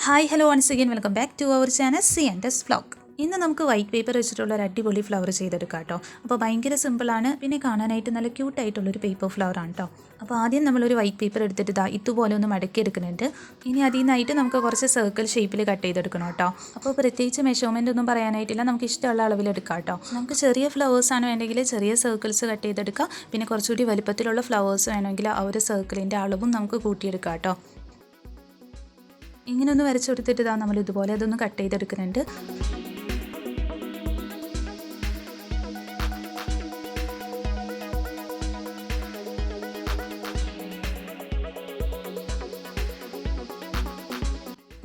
Hi, hello once again, welcome back to our channel C&SVlog. ഇന്ന് നമുക്ക് white paper വെച്ചിട്ടുള്ള ഒരു അടിപൊളി ഫ്ലവർ ചെയ്തെടുക്കാം കേട്ടോ. അപ്പോൾ ഭയങ്കര സിമ്പിളാണ്, പിന്നെ കാണാനായിട്ട് നല്ല ക്യൂട്ടായിട്ടുള്ളൊരു പേപ്പർ ഫ്ലവർ ആണ് കേട്ടോ. അപ്പോൾ ആദ്യം നമ്മളൊരു വൈറ്റ് പേപ്പർ എടുത്തിട്ട് ഇതുപോലെ ഒന്ന് മടക്കി എടുക്കുന്നുണ്ട്. ഇനി അതിൽ നിന്നായിട്ട് നമുക്ക് കുറച്ച് സർക്കിൾ ഷേപ്പിൽ കട്ട് ചെയ്തെടുക്കണം കേട്ടോ. അപ്പോൾ പ്രത്യേകിച്ച് മെഷർമെൻ്റ് ഒന്നും പറയാനായിട്ടില്ല, നമുക്ക് ഇഷ്ടമുള്ള അളവിലെടുക്കാം കേട്ടോ. നമുക്ക് ചെറിയ ഫ്ലവേഴ്സാണ് വേണമെങ്കിൽ ചെറിയ സർക്കിൾസ് കട്ട് ചെയ്തെടുക്കാം. പിന്നെ കുറച്ചുകൂടി വലുപ്പത്തിലുള്ള ഫ്ലവേഴ്സ് വേണമെങ്കിൽ ആ ഒരു സർക്കിളിൻ്റെ അളവും നമുക്ക് കൂട്ടിയെടുക്കാം കേട്ടോ. ഇങ്ങനെ ഒന്ന് വരച്ചു കൊടുത്തിട്ട് നമ്മൾ ഇതുപോലെ അതൊന്ന് കട്ട് ചെയ്തെടുക്കുന്നുണ്ട്.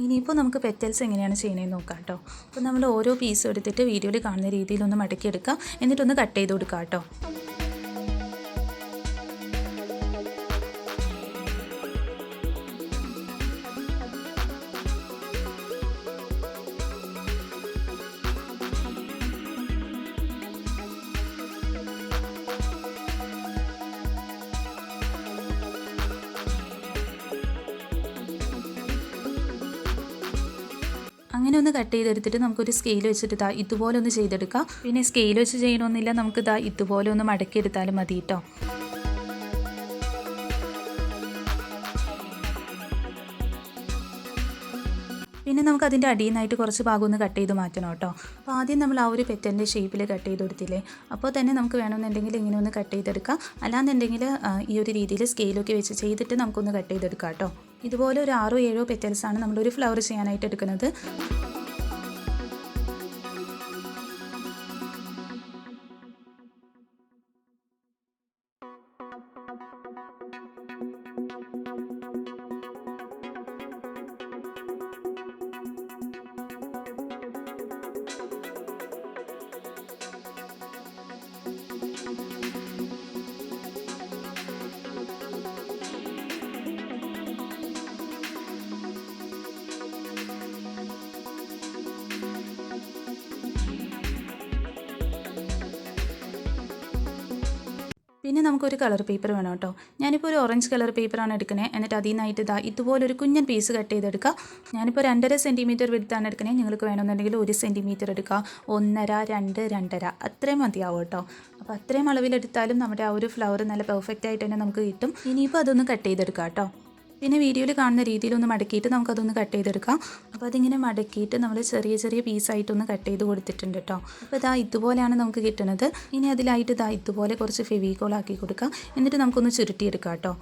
ഇനിയിപ്പോൾ നമുക്ക് പെറ്റൽസ് എങ്ങനെയാണ് ചെയ്യുന്നതെന്ന് നോക്കാം കേട്ടോ. അപ്പോൾ നമ്മൾ ഓരോ പീസും എടുത്തിട്ട് വീഡിയോയിൽ കാണുന്ന രീതിയിലൊന്ന് മടക്കിയെടുക്കാം, എന്നിട്ടൊന്ന് കട്ട് ചെയ്ത് കൊടുക്കാം കേട്ടോ. അങ്ങനെ ഒന്ന് കട്ട് ചെയ്തെടുത്തിട്ട് നമുക്കൊരു സ്കെയിൽ വെച്ചിട്ട് ഇതുപോലെ ഒന്ന് ചെയ്തെടുക്കാം. പിന്നെ സ്കെയിൽ വെച്ച് ചെയ്യണമെന്നില്ല, നമുക്ക് ഇതുപോലെ ഒന്ന് മടക്കിയെടുത്താലും മതി കേട്ടോ. പിന്നെ നമുക്ക് അതിൻ്റെ അടിയിൽ നിന്നായിട്ട് കുറച്ച് ഭാഗം ഒന്ന് കട്ട് ചെയ്ത് മാറ്റണം കേട്ടോ. അപ്പോൾ ആദ്യം നമ്മൾ ആ ഒരു പെറ്റലിൻ്റെ ഷേപ്പിൽ കട്ട് ചെയ്ത് കൊടുത്തില്ലേ, അപ്പോൾ തന്നെ നമുക്ക് വേണമെന്നുണ്ടെങ്കിൽ ഇങ്ങനെ ഒന്ന് കട്ട് ചെയ്തെടുക്കാം. അല്ലാന്നുണ്ടെങ്കിൽ ഈ ഒരു രീതിയിൽ സ്കെയിലൊക്കെ വെച്ച് ചെയ്തിട്ട് നമുക്കൊന്ന് കട്ട് ചെയ്തെടുക്കാം കേട്ടോ. ഇതുപോലെ ഒരു 6-7 പെറ്റൽസാണ് നമ്മളൊരു ഫ്ലവർ ചെയ്യാനായിട്ട് എടുക്കുന്നത്. പിന്നെ നമുക്കൊരു കളർ പേപ്പർ വേണം കേട്ടോ. ഞാനിപ്പോൾ ഒരു ഓറഞ്ച് കളർ പേപ്പറാണ് എടുക്കുന്നത്. എന്നിട്ട് അതിൽ നിന്നായിട്ട് ഇതുപോലൊരു കുഞ്ഞൻ പീസ് കട്ട് ചെയ്തെടുക്കുക. ഞാനിപ്പോൾ 2.5 സെൻറ്റിമീറ്റർ വിടുത്താണ് എടുക്കുന്നത്. നിങ്ങൾക്ക് വേണമെന്നുണ്ടെങ്കിൽ 1 സെൻറ്റിമീറ്റർ എടുക്കുക, 1.5, 2, 2.5 അത്രയും മതിയാവും കേട്ടോ. അപ്പോൾ അത്രയും അളവിലെടുത്താലും നമ്മുടെ ആ ഒരു ഫ്ലവർ നല്ല പെർഫെക്റ്റ് ആയിട്ട് തന്നെ നമുക്ക് കിട്ടും. ഇനിയിപ്പോൾ അതൊന്ന് കട്ട് ചെയ്തെടുക്കാം കേട്ടോ. പിന്നെ വീഡിയോയിൽ കാണുന്ന രീതിയിലൊന്ന് മടക്കിയിട്ട് നമുക്കതൊന്ന് കട്ട് ചെയ്തെടുക്കാം. അപ്പോൾ അതിങ്ങനെ മടക്കിയിട്ട് നമ്മൾ ചെറിയ ചെറിയ പീസായിട്ടൊന്ന് കട്ട് ചെയ്ത് കൊടുത്തിട്ടുണ്ട് കേട്ടോ. അപ്പോൾ ഇതുപോലെയാണ് നമുക്ക് കിട്ടുന്നത്. ഇനി അതിലായിട്ട് ഇതുപോലെ കുറച്ച് ഫെവിക്കോൾ ആക്കി കൊടുക്കാം, എന്നിട്ട് നമുക്കൊന്ന് ചുരുട്ടിയെടുക്കാം കേട്ടോ.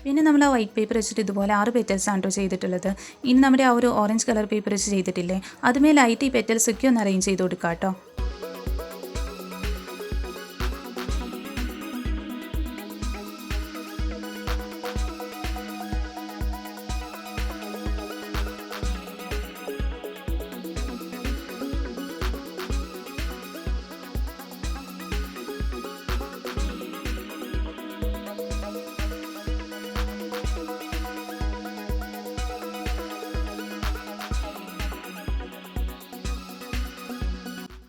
പിന്നെ നമ്മൾ ആ വൈറ്റ് പേപ്പർ വെച്ചിട്ട് ഇതുപോലെ 6 പെറ്റൽസാണ് കേട്ടോ ചെയ്തിട്ടുള്ളത്. ഇനി നമ്മുടെ ആ ഒരു ഓറഞ്ച് കളർ പേപ്പർ വെച്ച് ചെയ്തിട്ടില്ലേ, അതുമേലായിട്ട് ഈ പെറ്റൽസൊക്കെ ഒന്ന് അറേഞ്ച് ചെയ്ത് കൊടുക്കാം കേട്ടോ.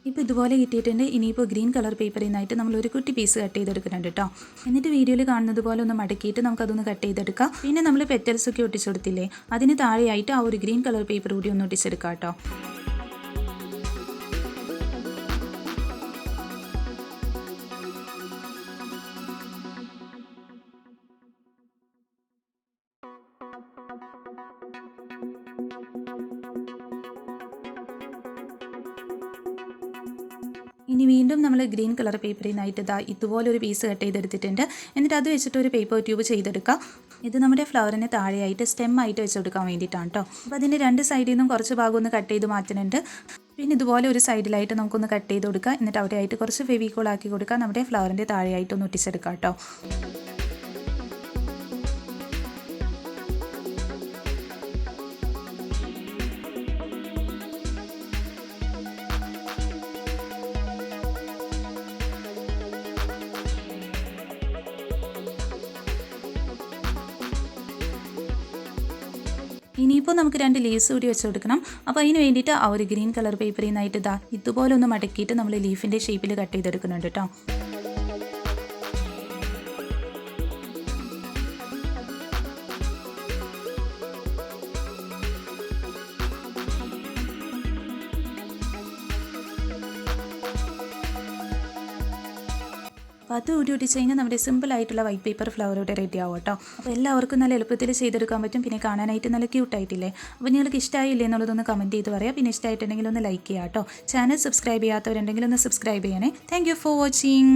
ഇപ്പോൾ ഇതുപോലെ കിട്ടിയിട്ടുണ്ട്. ഇനിയിപ്പോൾ ഗ്രീൻ കളർ പേപ്പറിൽ നിന്നായിട്ട് നമ്മളൊരു കുട്ടി പീസ് കട്ട് ചെയ്തെടുക്കുന്നുണ്ട് കേട്ടോ. എന്നിട്ട് വീഡിയോയിൽ കാണുന്നത് പോലെ ഒന്ന് മടക്കിയിട്ട് നമുക്കതൊന്ന് കട്ട് ചെയ്തെടുക്കാം. പിന്നെ നമ്മൾ പെറ്റൽസൊക്കെ ഒട്ടിച്ചു കൊടുത്തില്ലേ, അതിന് താഴെയായിട്ട് ആ ഒരു ഗ്രീൻ കളർ പേപ്പർ കൂടി ഒന്ന് ഒട്ടിച്ചെടുക്കാം കേട്ടോ. ഇനി വീണ്ടും നമ്മൾ ഗ്രീൻ കളർ പേപ്പറിൽ നിന്നായിട്ട് ഇതുപോലൊരു പീസ് കട്ട് ചെയ്തെടുത്തിട്ടുണ്ട്. എന്നിട്ട് അത് വെച്ചിട്ട് ഒരു പേപ്പർ ട്യൂബ് ചെയ്തെടുക്കാം. ഇത് നമ്മുടെ ഫ്ലവറിന് താഴെയായിട്ട് സ്റ്റെം ആയിട്ട് വെച്ചെടുക്കാൻ വേണ്ടിയിട്ടാണ് കേട്ടോ. അപ്പോൾ അതിൻ്റെ 2 സൈഡിൽ നിന്നും കുറച്ച് ഭാഗം ഒന്ന് കട്ട് ചെയ്ത് മാറ്റുന്നുണ്ട്. പിന്നെ ഇതുപോലെ ഒരു സൈഡിലായിട്ട് നമുക്കൊന്ന് കട്ട് ചെയ്ത് കൊടുക്കാം. എന്നിട്ട് അവിടെയായിട്ട് കുറച്ച് ഫെവിക്കോൾ ആക്കി കൊടുക്കാം. നമ്മുടെ ഫ്ലവറിൻ്റെ താഴെയായിട്ടൊന്ന് ഒട്ടിച്ചെടുക്കാം കേട്ടോ. ഇനിയിപ്പോൾ നമുക്ക് 2 ലീവ്സ് കൂടി വെച്ച് കൊടുക്കണം. അപ്പോൾ അതിന് വേണ്ടിയിട്ട് ആ ഒരു ഗ്രീൻ കളർ പേപ്പറിൽ നിന്നായിട്ട് ഇതുപോലെ ഒന്ന് മടക്കിയിട്ട് നമ്മൾ ലീഫിൻ്റെ ഷേപ്പിൽ കട്ട് ചെയ്തെടുക്കുന്നുണ്ട് കേട്ടോ. അപ്പോൾ അത് ഊരി ഒടിച്ച് കഴിഞ്ഞാൽ നമ്മുടെ സിമ്പിളായിട്ടുള്ള വൈറ്റ് പേപ്പർ ഫ്ലവർ ഇവിടെ റെഡി ആവും കേട്ടോ. അപ്പോൾ എല്ലാവർക്കും നല്ല എളുപ്പത്തിൽ ചെയ്തെടുക്കാൻ പറ്റും. പിന്നെ കാണാനായിട്ട് നല്ല ക്യൂട്ടായിട്ടില്ലേ? അപ്പോൾ നിങ്ങൾക്ക് ഇഷ്ടമായില്ലേ എന്നുള്ളതൊന്ന് കമൻറ്റ് ചെയ്ത് പറയാം. പിന്നെ ഇഷ്ടമായിട്ടുണ്ടെങ്കിൽ ഒന്ന് ലൈക്ക് ചെയ്യാം കേട്ടോ. ചാനൽ സബ്സ്ക്രൈബ് ചെയ്യാത്തവരുണ്ടെങ്കിൽ ഒന്ന് സബ്സ്ക്രൈബ് ചെയ്യണേ. Thank you for watching.